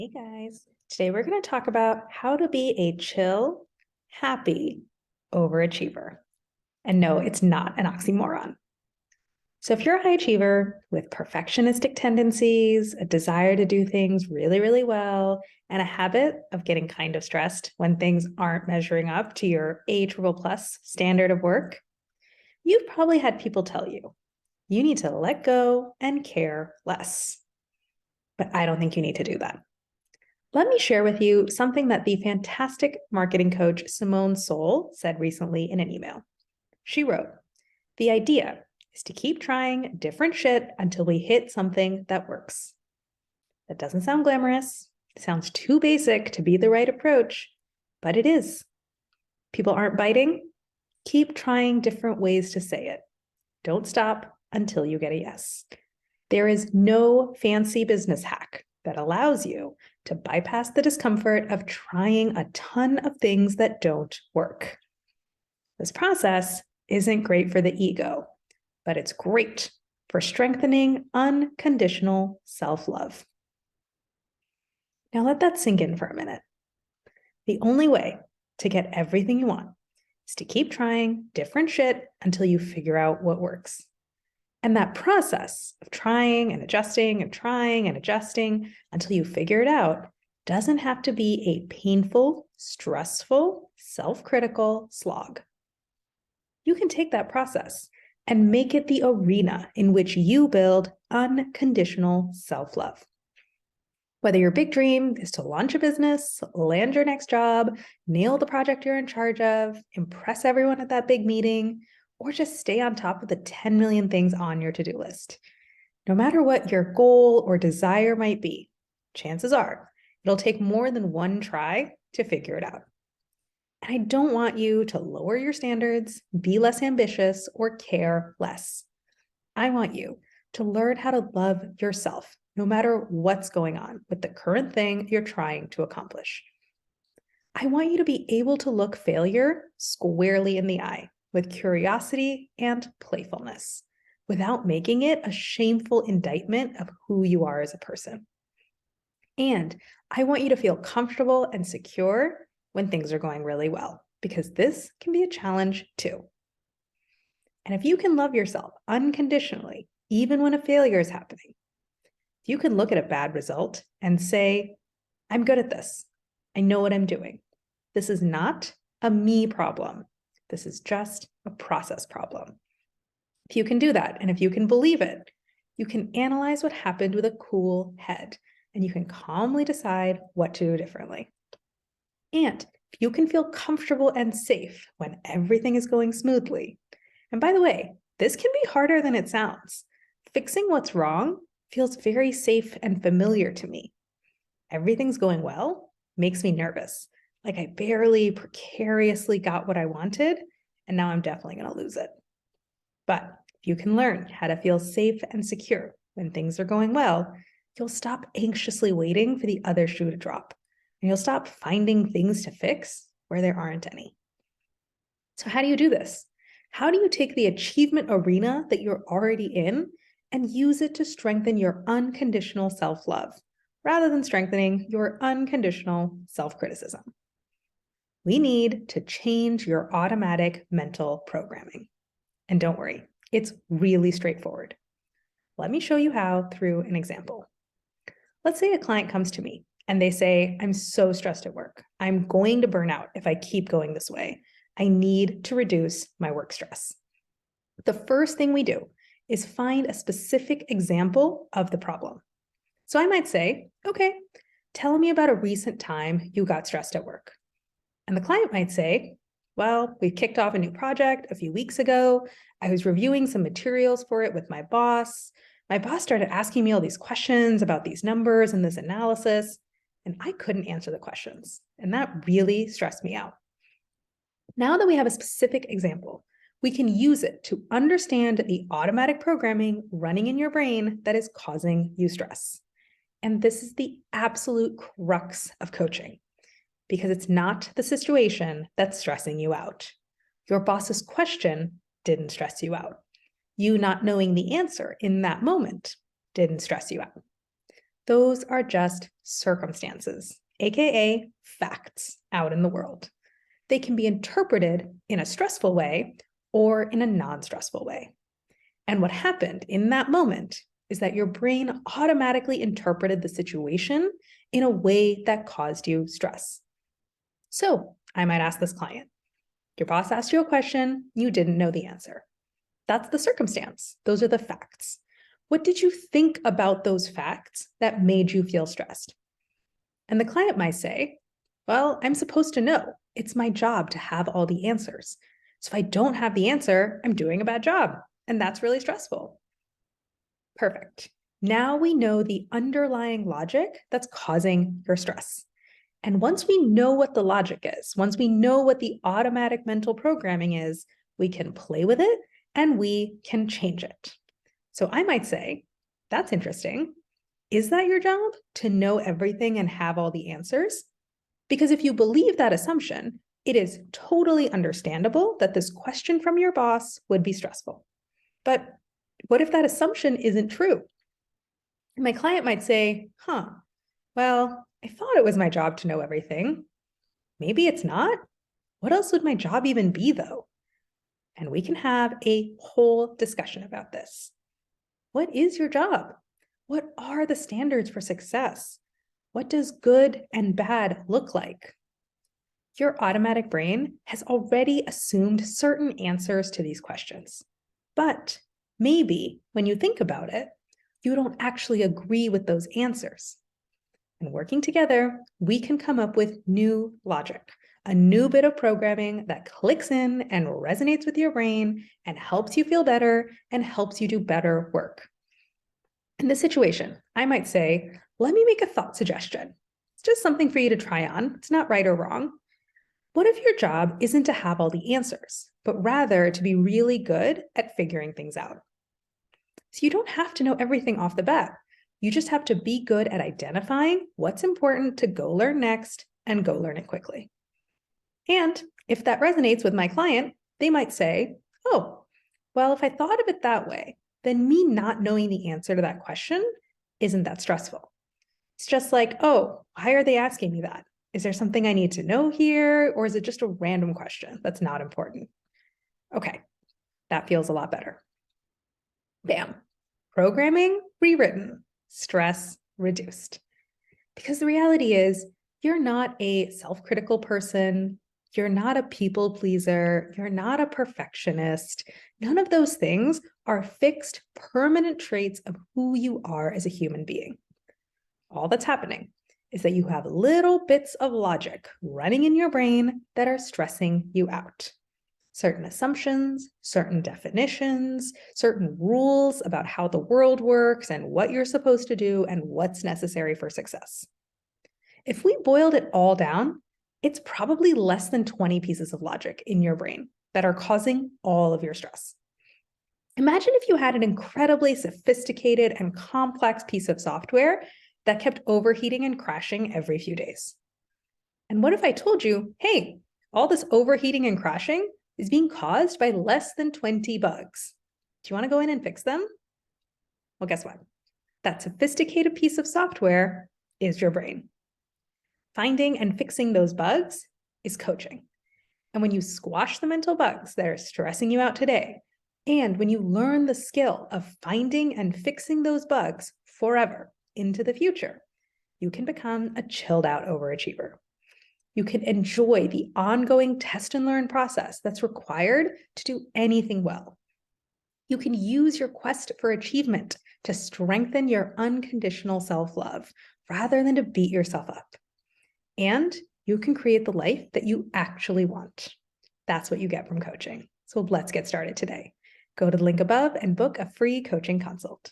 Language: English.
Hey guys, today we're going to talk about how to be a chill, happy overachiever. And no, it's not an oxymoron. So if you're a high achiever with perfectionistic tendencies, a desire to do things really, really well, and a habit of getting kind of stressed when things aren't measuring up to your A++ standard of work, you've probably had people tell you, you need to let go and care less. But I don't think you need to do that. Let me share with you something that the fantastic marketing coach Simone Seol said recently in an email. She wrote, "The idea is to keep trying different shit until we hit something that works." That doesn't sound glamorous. It sounds too basic to be the right approach, but it is. People aren't biting. Keep trying different ways to say it. Don't stop until you get a yes. There is no fancy business hack that allows you to bypass the discomfort of trying a ton of things that don't work. This process isn't great for the ego, but it's great for strengthening unconditional self-love. Now let that sink in for a minute. The only way to get everything you want is to keep trying different shit until you figure out what works. And that process of trying and adjusting and trying and adjusting until you figure it out doesn't have to be a painful, stressful, self-critical slog. You can take that process and make it the arena in which you build unconditional self-love. Whether your big dream is to launch a business, land your next job, nail the project you're in charge of, impress everyone at that big meeting, or just stay on top of the 10 million things on your to-do list. No matter what your goal or desire might be, chances are it'll take more than one try to figure it out. And I don't want you to lower your standards, be less ambitious, or care less. I want you to learn how to love yourself, no matter what's going on with the current thing you're trying to accomplish. I want you to be able to look failure squarely in the eye with curiosity and playfulness, without making it a shameful indictment of who you are as a person. And I want you to feel comfortable and secure when things are going really well, because this can be a challenge too. And if you can love yourself unconditionally, even when a failure is happening, if you can look at a bad result and say, I'm good at this. I know what I'm doing. This is not a me problem. This is just a process problem. If you can do that, and if you can believe it, you can analyze what happened with a cool head, and you can calmly decide what to do differently. And if you can feel comfortable and safe when everything is going smoothly, and by the way, this can be harder than it sounds. Fixing what's wrong feels very safe and familiar to me. Everything's going well makes me nervous. Like I barely precariously got what I wanted, and now I'm definitely going to lose it. But if you can learn how to feel safe and secure when things are going well, you'll stop anxiously waiting for the other shoe to drop, and you'll stop finding things to fix where there aren't any. So how do you do this? How do you take the achievement arena that you're already in and use it to strengthen your unconditional self-love, rather than strengthening your unconditional self-criticism? We need to change your automatic mental programming. And don't worry, it's really straightforward. Let me show you how through an example. Let's say a client comes to me and they say, I'm so stressed at work. I'm going to burn out if I keep going this way. I need to reduce my work stress. The first thing we do is find a specific example of the problem. So I might say, okay, tell me about a recent time you got stressed at work. And the client might say, well, we kicked off a new project a few weeks ago. I was reviewing some materials for it with my boss. My boss started asking me all these questions about these numbers and this analysis, and I couldn't answer the questions. And that really stressed me out. Now that we have a specific example, we can use it to understand the automatic programming running in your brain that is causing you stress. And this is the absolute crux of coaching, because it's not the situation that's stressing you out. Your boss's question didn't stress you out. You not knowing the answer in that moment didn't stress you out. Those are just circumstances, aka facts out in the world. They can be interpreted in a stressful way or in a non-stressful way. And what happened in that moment is that your brain automatically interpreted the situation in a way that caused you stress. So I might ask this client, your boss asked you a question, you didn't know the answer. That's the circumstance. Those are the facts. What did you think about those facts that made you feel stressed? And the client might say, well, I'm supposed to know. It's my job to have all the answers. So if I don't have the answer, I'm doing a bad job. And that's really stressful. Perfect. Now we know the underlying logic that's causing your stress. And once we know what the logic is, once we know what the automatic mental programming is, we can play with it and we can change it. So I might say, that's interesting. Is that your job to know everything and have all the answers? Because if you believe that assumption, it is totally understandable that this question from your boss would be stressful. But what if that assumption isn't true? My client might say, well, I thought it was my job to know everything. Maybe it's not. What else would my job even be, though? And we can have a whole discussion about this. What is your job? What are the standards for success? What does good and bad look like? Your automatic brain has already assumed certain answers to these questions. But maybe when you think about it, you don't actually agree with those answers. And working together, we can come up with new logic, a new bit of programming that clicks in and resonates with your brain and helps you feel better and helps you do better work. In this situation, I might say, let me make a thought suggestion. It's just something for you to try on. It's not right or wrong. What if your job isn't to have all the answers, but rather to be really good at figuring things out? So you don't have to know everything off the bat. You just have to be good at identifying what's important to go learn next and go learn it quickly. And if that resonates with my client, they might say, oh, well, if I thought of it that way, then me not knowing the answer to that question isn't that stressful. It's just like, oh, why are they asking me that? Is there something I need to know here? Or is it just a random question that's not important? Okay, that feels a lot better. Bam. Programming rewritten, stress reduced. Because the reality is, you're not a self-critical person. You're not a people pleaser. You're not a perfectionist. None of those things are fixed, permanent traits of who you are as a human being. All that's happening is that you have little bits of logic running in your brain that are stressing you out. Certain assumptions, certain definitions, certain rules about how the world works and what you're supposed to do and what's necessary for success. If we boiled it all down, it's probably less than 20 pieces of logic in your brain that are causing all of your stress. Imagine if you had an incredibly sophisticated and complex piece of software that kept overheating and crashing every few days. And what if I told you, hey, all this overheating and crashing is being caused by less than 20 bugs. Do you want to go in and fix them? Well, guess what? That sophisticated piece of software is your brain. Finding and fixing those bugs is coaching. And when you squash the mental bugs that are stressing you out today, and when you learn the skill of finding and fixing those bugs forever into the future, you can become a chilled out overachiever. You can enjoy the ongoing test and learn process that's required to do anything well. You can use your quest for achievement to strengthen your unconditional self-love rather than to beat yourself up. And you can create the life that you actually want. That's what you get from coaching. So let's get started today. Go to the link above and book a free coaching consult.